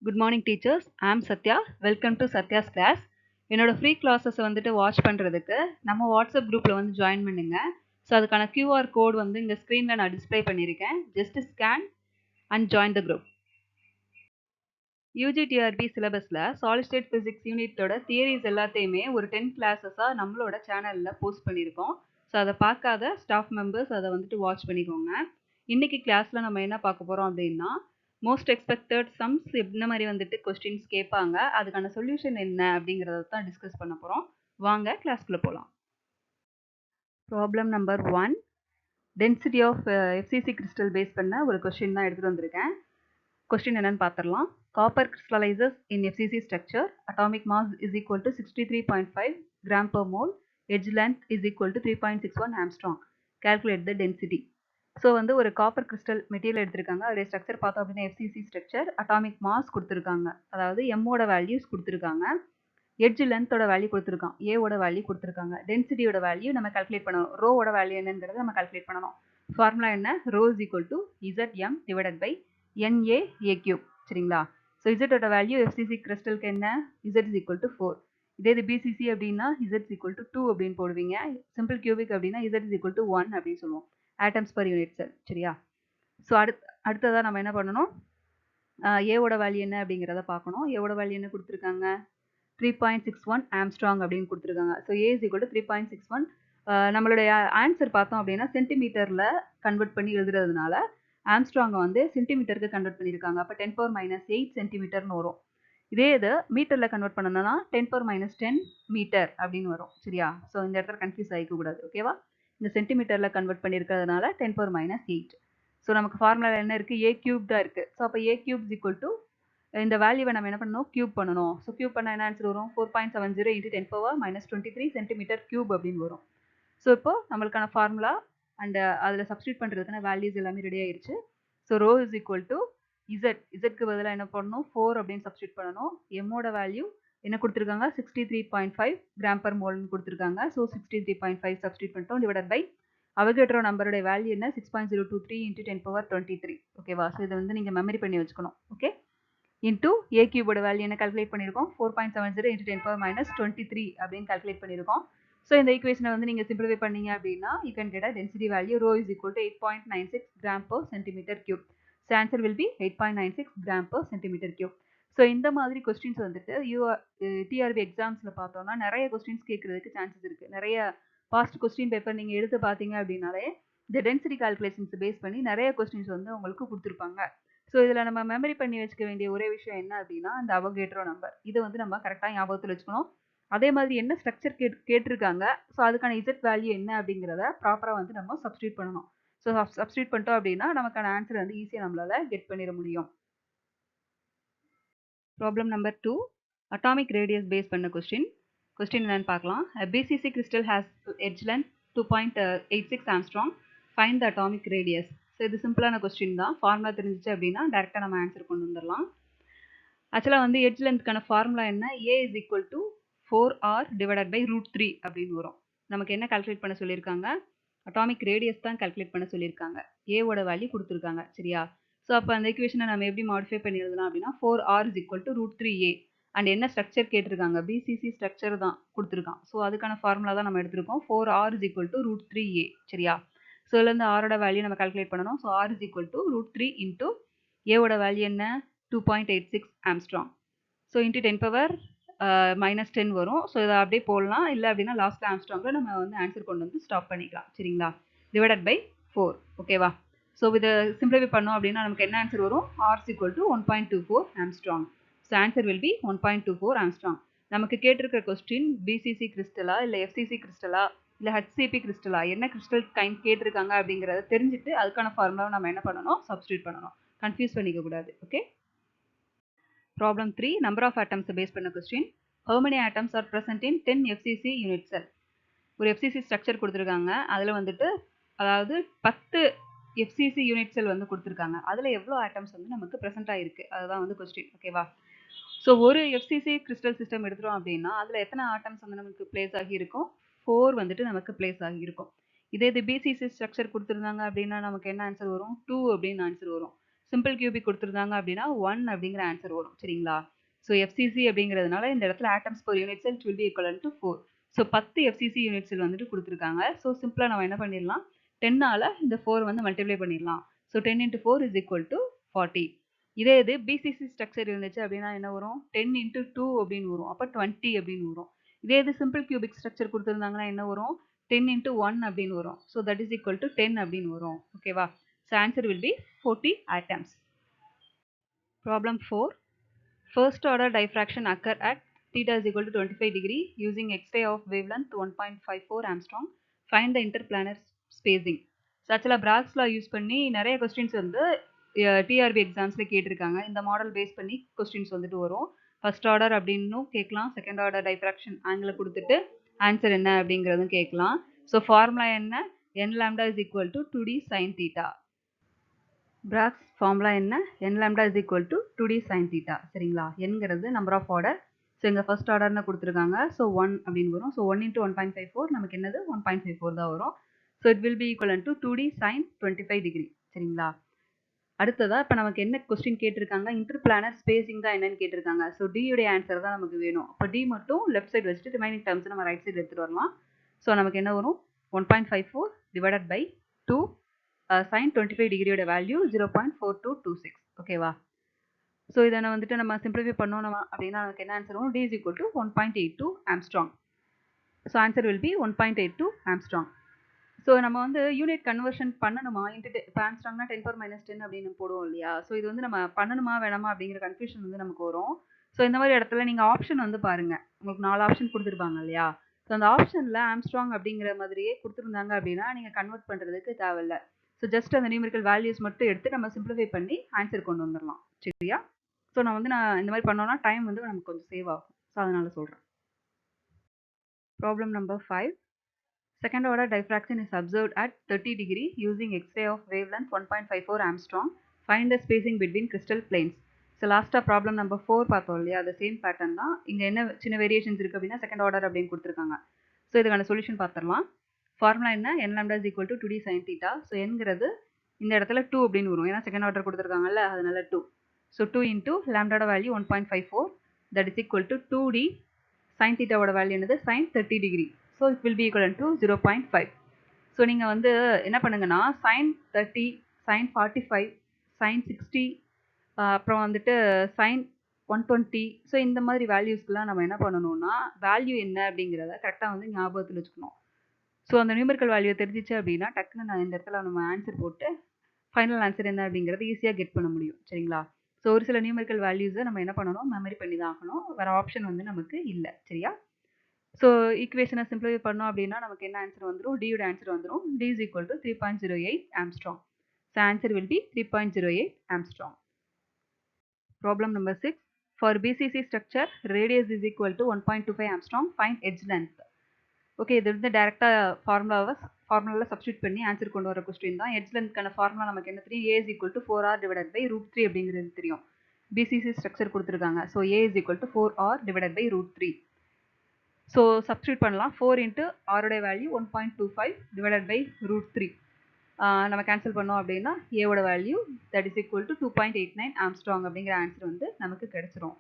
Good morning teachers. I am Satya. Welcome to Satya's class. என்னோட free classes வந்துட்டு watch பண்ணுறதுக்கு நம்ம WhatsApp குரூப்பில் வந்து ஜாயின் பண்ணுங்க. ஸோ அதுக்கான QR கோட் வந்து இந்த ஸ்க்ரீனில் நான் டிஸ்பிளே பண்ணியிருக்கேன். Just scan and join the group. UGTRB சிலபஸில் சாலிட் ஸ்டேட் ஃபிசிக்ஸ் யூனிட்டோட தியரிஸ் எல்லாத்தையுமே ஒரு 10 கிளாஸஸாக நம்மளோட சேனலில் போஸ்ட் பண்ணியிருக்கோம். ஸோ அதை பார்க்காத ஸ்டாஃப் மெம்பர்ஸ் அதை வந்துட்டு வாட்ச் பண்ணிக்கோங்க. இன்னைக்கு கிளாஸில் நம்ம என்ன பார்க்க போகிறோம் அப்படின்னா மோஸ்ட் எக்ஸ்பெக்டட் சம்ஸ் என்ன மாதிரி வந்துட்டு கொஸ்டின்ஸ் கேட்பாங்க, அதுக்கான சொல்யூஷன் என்ன அப்படிங்கிறத தான் டிஸ்கஸ் பண்ண போகிறோம். வாங்க கிளாஸ்க்குள்ளே போகலாம். Problem number 1, density of FCC crystal base பண்ண ஒரு கொஸ்டின் தான் எடுத்துகிட்டு வந்திருக்கேன். கொஸ்டின் என்னன்னு பார்த்துடலாம். Copper crystallises in FCC structure, atomic mass is equal to 63.5 gram per mole, edge length is equal to 3.61 angstrom. calculate the density. So வந்து ஒரு copper crystal material எடுத்திருக்காங்க. அதோடைய ஸ்ட்ரக்சர் பார்த்தோம் அப்படின்னா FCC ஸ்ட்ரக்சர், அட்டாமிக் மாஸ் கொடுத்துருக்காங்க, அதாவது எம்மோட values கொடுத்துருக்காங்க, edge லென்த்தோட value கொடுத்துருக்கான், ஏவோட வேல்யூ கொடுத்துருக்காங்க, டென்சிட்டியோட வேல்யூ நம்ம கால்குலேட் பண்ணணும், ரோவோட வேல்யூ என்னங்கிறத நம்ம கால்குலேட் பண்ணணும். ஃபார்முலா என்ன? Rho is equal to ZM divided by NaA cube. சரிங்களா? ஸோ இசட்டோட வேல்யூ FCC கிறிஸ்டலுக்கு என்ன? Z is equal to 4. இதே இது BCC அப்படின்னா Z இஸ் ஈக்குவல் டு 2 அப்படின்னு போடுவீங்க. சிம்பிள் கியூபிக் அப்படின்னா Z இஸ் ஈக்குவல் டு 1 அப்படின்னு சொல்லுவோம். Atoms per unit cell. சரியா? ஸோ அடுத்ததாக நம்ம என்ன பண்ணணும், ஏவோட வேல்யூ என்ன அப்படிங்கிறத பார்க்கணும். ஏவோட வேல்யூ என்ன கொடுத்துருக்காங்க? 3.61 ஆம்ஸ்ட்ராங் அப்படின்னு கொடுத்துருக்காங்க. So A is equal to 3.61. நம்மளுடைய ஆன்சர் பார்த்தோம் அப்படின்னா சென்டிமீட்டரில் கன்வெர்ட் பண்ணி எழுதுறதுனால ஆம்ஸ்ட்ராங்கை வந்து சென்டிமீட்டருக்கு கன்வெர்ட் பண்ணியிருக்காங்க. அப்போ 10⁻⁸ சென்டிமீட்டர்னு வரும். இதே இது மீட்டரில் கன்வெர்ட் பண்ணணும்னா 10⁻10 மீட்டர் அப்படின்னு வரும். சரியா? ஸோ இந்த இடத்துல கன்ஃபியூஸ் ஆகிக்க கூடாது. ஓகேவா? இந்த சென்டிமீட்டரில் கன்வெர்ட் பண்ணியிருக்கிறதுனால 10⁻8. ஸோ நமக்கு ஃபார்முலா என்ன இருக்குது? A கியூப் தான் இருக்குது. ஸோ அப்போ A cube is equal to இந்த வேல்யூவை நம்ம என்ன பண்ணணும்? கியூப் பண்ணணும். ஸோ கியூப் பண்ணால் என்ன ஆன்சர் வரும்? 4.70 × 10⁻−23 சென்டிமீட்டர் கியூப் அப்படின்னு வரும். ஸோ இப்போ நம்மளுக்கான ஃபார்முலா அண்ட் அதில் சப்ஸ்டியூட் பண்ணுறதுக்கான வேல்யூஸ் எல்லாமே ரெடி ஆயிடுச்சு. So rho is equal to இசட்க்கு பதிலாக என்ன பண்ணணும்? 4 அப்படின்னு சப்ஸ்டியூட் பண்ணணும். எம்மோட வேல்யூ என்ன கொடுத்துருக்காங்க? 63.5 கிராம் பர் மோல்னு கொடுத்துருக்காங்க. ஸோ 63.5 சப்ஸ்டியூட் பண்ணிட்டோம். டிவைடட் பை அவகேட்ரோ நம்பருடைய வேல்யூ என்ன? 6.023 × 10⁻23. ஓகேவா? ஸோ இதை வந்து நீங்கள் மெமரி பண்ணி வச்சுக்கணும். ஓகே, இன்டூ ஏ கியூபோட வேல்யூ என்ன கால்குலேட் பண்ணியிருக்கோம்? 4.70 × 10⁻23 அப்படின்னு கால்குலேட் பண்ணியிருக்கோம். ஸோ இந்த ஈக்குவேஷனை வந்து நீங்கள் சிம்பிளிஃபை பண்ணீங்க அப்படின்னா you can get a density value rho is equal to 8.96 gram per centimetre cube. So answer will be 8.96 gram per centimetre cube. So இந்த மாதிரி கொஸ்டின்ஸ் வந்துட்டு டிஆர்பி எக்ஸாம்ஸில் பார்த்தோம்னா நிறைய கொஸ்டின்ஸ் கேட்கறதுக்கு சான்சஸ் இருக்குது. நிறைய பாஸ்ட் கொஸ்டின் பேப்பர் நீங்கள் எடுத்து பார்த்தீங்க அப்படின்னாலே இந்த டென்சிட்டி கால்குலேஷன்ஸ் பேஸ் பண்ணி நிறைய கொஸ்டின்ஸ் வந்து உங்களுக்கு கொடுத்துருப்பாங்க. ஸோ இதில் நம்ம மெமரி பண்ணி வச்சுக்க வேண்டிய ஒரே விஷயம் என்ன அப்படின்னா இந்த அவகேட்ரோ நம்பர். இதை வந்து நம்ம கரெக்டாக ஞாபகத்தில் வச்சுக்கணும். அதே மாதிரி என்ன ஸ்ட்ரக்சர் கேட்டிருக்காங்க, ஸோ அதுக்கான இசட் வேல்யூ என்ன அப்படிங்கிறத ப்ராப்பராக வந்து நம்ம சப்ஸ்டியூட் பண்ணணும். ஸோ சப்ஸ்டியூட் பண்ணிட்டோம் அப்படின்னா நமக்கான ஆன்சர் வந்து ஈஸியாக நம்மளால கெட் பண்ணிட முடியும். Problem number 2, atomic radius base பண்ண கொஸ்டின் என்னன்னு பார்க்கலாம். BCC crystal has edge length 2.86 angstrom. Find the atomic radius. So இது சிம்பிளான கொஸ்டின் தான். ஃபார்முலா தெரிஞ்சிச்சு அப்படின்னா டேரெக்டாக நம்ம ஆன்சர் கொண்டு வந்துடலாம். ஆக்சுவலாக வந்து எட்ஜ் லென்த்துக்கான ஃபார்முலா என்ன? A is equal to 4R divided by √3 அப்படின்னு வரும். நமக்கு என்ன கால்குலேட் பண்ண சொல்லியிருக்காங்க? அட்டாமிக் ரேடியஸ் தான் கால்குலேட் பண்ண சொல்லியிருக்காங்க. ஏவோட வேல்யூ கொடுத்துருக்காங்க. சரியா? ஸோ அப்போ அந்த ஈக்குவேஷனை நம்ம எப்படி மாடிஃபை பண்ணி எழுதலாம் அப்படின்னா 4R is equal to √3A. And என்ன ஸ்ட்ரக்சர் கேட்டிருக்காங்க? BCC ஸ்ட்ரக்சர் தான் கொடுத்துருக்கான். ஸோ அதுக்கான ஃபார்முலா தான் நம்ம எடுத்திருக்கோம். 4R is equal to √3A. சரியா? ஸோ இதுலேருந்து ஆரோட வேல்யூ நம்ம கால்குலேட் பண்ணணும். So R is equal to √3 into ஏவோட வேல்யூ என்ன? 2.86 ஆம்ஸ்ட்ராங். ஸோ இன்ட்டு 10⁻−10 வரும். ஸோ இதை அப்படியே போடலாம். இல்லை அப்படின்னா லாஸ்ட் ஆம்ஸ்ட்ராங்கில் நம்ம வந்து ஆன்சர் கொண்டு வந்து ஸ்டாப் பண்ணிக்கலாம். சரிங்களா? Divided by 4. ஓகேவா? ஸோ இதை சிம்பிளிஃபை பண்ணோம் அப்படின்னா நமக்கு என்ன ஆன்சர் வரும்? R is equal to 1.24 Armstrong. So answer will B 1.24 Armstrong. நமக்கு கேட்டிருக்கிற கொஸ்டின் BCC கிறிஸ்டலா இல்லை FCC கிறிஸ்டலா இல்லை HCP கிறிஸ்டலா, என்ன கிறிஸ்டல் கைண்ட் கேட்டிருக்காங்க அப்படிங்கிறத தெரிஞ்சுட்டு அதுக்கான ஃபார்முலாவை நம்ம என்ன பண்ணணும்? சப்ஸ்டியூட் பண்ணணும். கன்ஃபியூஸ் பண்ணிக்க கூடாது. ஓகே. ப்ராப்ளம் 3, நம்பர் ஆஃப் ஆட்டம்ஸை பேஸ் பண்ண question. How many atoms are present in 10 FCC unit cell? ஒரு FCC ஸ்ட்ரக்சர் கொடுத்துருக்காங்க. அதில் வந்துட்டு அதாவது 10 FCC யூனிட் செல் வந்து கொடுத்துருக்காங்க. அதில் எவ்வளோ ஆட்டம்ஸ் வந்து நமக்கு ப்ரெசென்ட் ஆகிருக்கு, அதுதான் வந்து கொஸ்டின். ஓகேவா? ஸோ ஒரு FCC கிறிஸ்டல் சிஸ்டம் எடுத்துகிறோம் அப்படின்னா அதில் எத்தனை ஆட்டம்ஸ் வந்து நமக்கு பிளேஸ் ஆகியிருக்கும்? 4 வந்துட்டு நமக்கு பிளேஸ் ஆகியிருக்கும். இதே இது BCC ஸ்ட்ரக்சர் கொடுத்துருந்தாங்க அப்படின்னா நமக்கு என்ன ஆன்சர் வரும்? 2 அப்படின்னு ஆன்சர் வரும். சிம்பிள் கியூபிக் கொடுத்துருந்தாங்க அப்படின்னா 1 அப்படிங்கிற ஆன்சர் வரும் சரிங்களா. ஸோ எஃப்சிசி அப்படிங்கிறதுனால இந்த இடத்துல atoms per unit cell will be equivalent to 4. So 10 FCC unit cell வந்துட்டு கொடுத்துருக்காங்க. ஸோ சிம்பிளாக நம்ம என்ன பண்ணிடலாம், 10ஆல் இந்த 4 வந்து மல்டிப்ளை பண்ணிடலாம். So 10 into 4 is equal to 40. இதே இது பிசிசி ஸ்ட்ரக்சர் இருந்துச்சு அப்படின்னா என்ன வரும், 10 into 2 அப்படின்னு வரும். அப்போ 20 அப்படின்னு வரும். இதே இது சிம்பிள் கியூபிக் ஸ்ட்ரக்சர் கொடுத்துருந்தாங்கன்னா என்ன வரும், 10 into 1 அப்படின்னு வரும். So that is equal to 10 அப்படின்னு வரும். ஓகேவா. So answer will B 40 atoms. Problem 4. First order diffraction occur at theta is equal to 25 degree using X-ray of wavelength 1.54 Armstrong. Find the interplanar spacing. So ஆக்சுவலாக பிராக்ஸ் லா use பண்ணி நிறைய questions வந்து TRP எக்ஸாம்ஸில் கேட்டிருக்காங்க. இந்த model base பண்ணி questions வந்துட்டு வரும். First order அப்படின்னும் கேட்கலாம், செகண்ட் ஆர்டர் டைஃப்ராக்ஷன் ஆங்கிள் கொடுத்துட்டு ஆன்சர் என்ன அப்படிங்கிறதும் கேட்கலாம். ஸோ ஃபார்முலா என்ன, n lambda is equal to 2d sin theta. Bragg's formula என்ன, n lambda is equal to 2d sin theta சரிங்களா. nங்கிறது நம்பர் ஆஃப் ஆர்டர். ஸோ இங்கே ஃபர்ஸ்ட் ஆர்டர்னு கொடுத்துருக்காங்க. ஸோ 1 அப்படின்னு வரும். ஸோ 1 into 1.54 நமக்கு என்னது 1.54 தான் வரும். So it will be equal to 2d sin 25 degree சரிங்களா. அடுத்ததா இப்போ நமக்கு என்ன கொஸ்டின் கேட்டிருக்காங்க, இன்டர்பிளானர் ஸ்பேசிங் தான் என்னன்னு கேட்டிருக்காங்க. ஸோ டியுடைய ஆன்சர் தான் நமக்கு வேணும். அப்போ டி மட்டும் லெஃப்ட் சைடு வச்சுட்டு ரிமைனிங் டேர்ம்ஸ் நம்ம ரைட் சைடு எடுத்துகிட்டு வரலாம். ஸோ நமக்கு என்ன வரும், 1.54 டிவைடட் பை 2 sin 25 டிகிரியோட வேல்யூ 0.4226 ஓகேவா. ஸோ இதை வந்துட்டு நம்ம சிம்பிளிஃபை பண்ணோம் அப்படின்னா நமக்கு என்ன ஆன்சர் வரும், d is equal to 1.82 Armstrong. So answer will B 1.82 Armstrong. So நம்ம வந்து யூனிட் கன்வர்ஷன் பண்ணணுமா, இப்போ ஆம்ஸ்ட்ராங்னா 10⁻10 அப்படின்னு போடுவோம் இல்லையா. ஸோ இது வந்து நம்ம பண்ணணுமா வேணாமா அப்படிங்கிற கன்ஃபியூஷன் வந்து நமக்கு வரும். ஸோ இந்த மாதிரி இடத்துல நீங்கள் ஆப்ஷன் வந்து பாருங்க, உங்களுக்கு 4 ஆப்ஷன் கொடுத்துருப்பாங்க இல்லையா. ஸோ அந்த ஆப்ஷனில் ஆம்ஸ்ட்ராங் அப்படிங்கிற மாதிரியே கொடுத்துருந்தாங்க அப்படின்னா நீங்கள் கன்வெர்ட் பண்ணுறதுக்கு தேவையில்லை. ஸோ ஜஸ்ட் அந்த நியூமெரிக்கல் வேல்யூஸ் மட்டும் எடுத்து நம்ம சிம்பிளிஃபை பண்ணி ஆன்சர் கொண்டு வந்துடலாம் சரியா. ஸோ நான் இந்த மாதிரி பண்ணோன்னா டைம் வந்து நமக்கு கொஞ்சம் சேவ் ஆகும். ஸோ அதனால சொல்கிறேன். Problem number 5. Second order diffraction is observed at 30 degree using X-ray of wavelength 1.54 Armstrong. Find the spacing between crystal planes. So last problem number 4 பார்த்தோம் இல்லையா, the same pattern தான். இங்கே என்ன சின்ன வேரியேஷன்ஸ் இருக்குது அப்படின்னா செகண்ட் ஆர்டர் அப்படின்னு கொடுத்துருக்காங்க. ஸோ இதுக்கான சொல்யூஷன் பார்த்துடலாம். ஃபார்முலா என்ன, n lambda is equal to 2d sin theta. So என்கிறது இந்த இடத்துல 2 அப்படின்னு வரும், ஏன்னா செகண்ட் ஆர்டர் கொடுத்துருக்காங்கல்ல அதனால 2. So 2 into lambda value 1.54 that is equal to 2d sin theta ஓட வேல்யூ என்னது sin 30 degree. So it will be equal to 0.5. So நீங்கள் வந்து என்ன பண்ணுங்கன்னா sin 30, sin 45, sin 60, அப்புறம் வந்துட்டு sin 120. ஸோ இந்த மாதிரி வேல்யூஸ்க்குலாம் நம்ம என்ன பண்ணணும்னா வேல்யூ என்ன அப்படிங்கிறத கரெக்டாக வந்து ஞாபகத்தில் வச்சுக்கணும். ஸோ அந்த நியூமெரிக்கல் வேல்யூ தெரிஞ்சிச்சு அப்படின்னா டக்குன்னு நான் இந்த இடத்துல நம்ம ஆன்சர் போட்டு ஃபைனல் ஆன்சர் என்ன அப்படிங்கிறது ஈஸியாக கெட் பண்ண முடியும் சரிங்களா. ஸோ ஒரு சில நியூமெரிக்கல் வேல்யூஸை நம்ம என்ன பண்ணணும், மெமரி பண்ணி தான் ஆகணும். வேறு ஆப்ஷன் வந்து நமக்கு இல்லை சரியா. ஸோ ஈக்குவேஷனை சிம்பிளிஃபை பண்ணோம் அப்படின்னா நமக்கு என்ன ஆன்சர் வந்துடும், டியோட ஆன்சர் வந்துடும். d is equal to 3.08 Armstrong. So answer will be 3.08 Armstrong. Problem number 6. For BCC structure, radius is equal to 1.25 Armstrong. Find edge length. Okay, இது வந்து டேரெக்டாக ஃபார்முலாவில் சப்ஸ்டியூட் பண்ணி ஆன்சர் கொண்டு வர கொஸ்டின் தான். எட்ஜ் லென்த்க்கான ஃபார்முலா நமக்கு என்ன தெரியும், a is equal to 4r divided by √3 அப்படிங்கிறது தெரியும். பிசிசி ஸ்ட்ரக்சர் கொடுத்துருக்காங்க. So a is equal to 4r divided by √3. So substitute பண்ணலாம். 4 into ஆரோடைய வேல்யூ 1.25 டிவைடட் பை √3 நம்ம கேன்சல் பண்ணோம் அப்படின்னா ஏவோட value that is equal to 2.89 Armstrong அப்படிங்கிற ஆன்சர் வந்து நமக்கு கிடைச்சிரும்.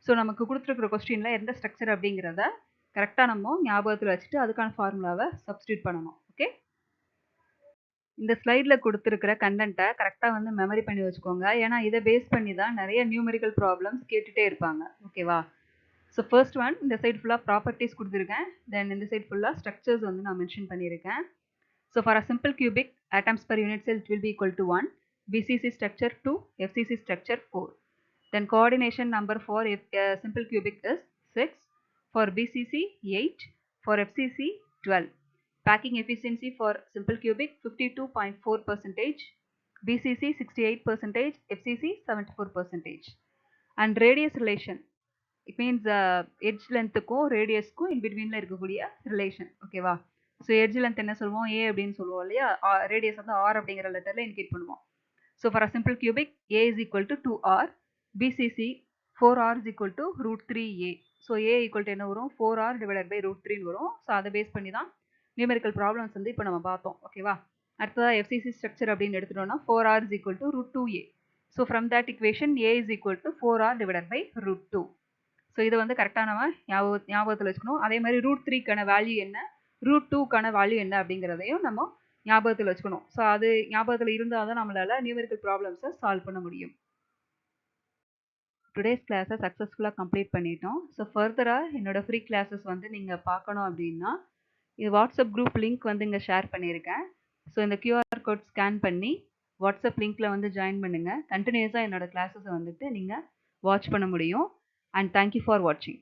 ஸோ நமக்கு கொடுத்துருக்குற கொஸ்டினில் எந்த ஸ்ட்ரக்சர் அப்படிங்கிறத கரெக்டாக நம்ம ஞாபகத்தில் வச்சுட்டு அதுக்கான ஃபார்முலாவை சப்ஸ்டியூட் பண்ணணும். ஓகே, இந்த ஸ்லைடில் கொடுத்துருக்கிற கண்டென்ட்டை கரெக்டாக வந்து மெமரி பண்ணி வச்சுக்கோங்க. ஏன்னா இதை பேஸ் பண்ணி தான் நிறைய நியூமெரிக்கல் ப்ராப்ளம்ஸ் கேட்டுகிட்டே இருப்பாங்க. ஓகேவா. ஸோ ஃபர்ஸ்ட் ஒன் இந்த சைட் ஃபுல்லாக ப்ராப்பர்ட்டிஸ் கொடுத்துருக்கேன். தென் இந்த சைட் ஃபுல்லாக ஸ்ட்ரக்சர்ஸ் வந்து நான் மென்ஷன் பண்ணியிருக்கேன். So for a simple cubic atoms per unit cell it will be equal to 1, BCC structure 2, FCC structure 4. Then coordination number for simple cubic is 6, for BCC 8, for FCC 12. Packing efficiency for simple cubic 52.4%, BCC 68%, FCC 74%. And radius relation, it means edge length க்கும் ரேடியஸ்க்கும் இன் பிட்வீனில் இருக்கக்கூடிய relation. ஓகேவா. So edge length என்ன சொல்லுவோம், ஏ அப்படின்னு சொல்லுவோம் இல்லையா. Radius வந்து R அப்படிங்கிற லெட்டரில் இண்டிகேட் பண்ணுவோம். So for a simple cubic a is equal to 2r, BCC 4r is equal to √3a. So a equal to என்ன வரும், 4r டிவைடட் பை √3 வரும். ஸோ அதை பேஸ் பண்ணி தான் நியூமெரிக்கல் ப்ராப்ளம்ஸ் வந்து இப்போ நம்ம பார்த்தோம். ஓகேவா. அடுத்ததாக எஃப்சிசி ஸ்ட்ரக்சர் அப்படின்னு எடுத்துட்டோம்னா 4r is equal to √2a. So from that equation a is equal to 4r divided by root 2. So இதை வந்து கரெக்டாக நம்ம ஞாபகத்தில் வச்சுக்கணும். அதே மாதிரி ரூட் 3க்கான வேல்யூ என்ன, ரூட் 2க்கான வேல்யூ என்ன அப்படிங்கிறதையும் நம்ம ஞாபகத்தில் வச்சுக்கணும். ஸோ அது ஞாபகத்தில் இருந்தால் தான் நம்மளால நியூமெரிக்கல் ப்ராப்ளம்ஸை சால்வ் பண்ண முடியும். டுடேஸ் கிளாஸை சக்ஸஸ்ஃபுல்லாக கம்ப்ளீட் பண்ணிட்டோம். ஸோ ஃபர்தராக என்னோடய ஃப்ரீ கிளாஸஸ் வந்து நீங்கள் பார்க்கணும் அப்படின்னா இது வாட்ஸ்அப் குரூப் லிங்க் வந்து இங்கே ஷேர் பண்ணியிருக்கேன். ஸோ இந்த கியூஆர் கோட் ஸ்கேன் பண்ணி வாட்ஸ்அப் லிங்க்கில் வந்து ஜாயின் பண்ணுங்கள். கண்டினியூஸாக என்னோடய கிளாஸஸை வந்துட்டு நீங்கள் வாட்ச் பண்ண முடியும். அண்ட் தேங்க்யூ ஃபார் வாட்சிங்.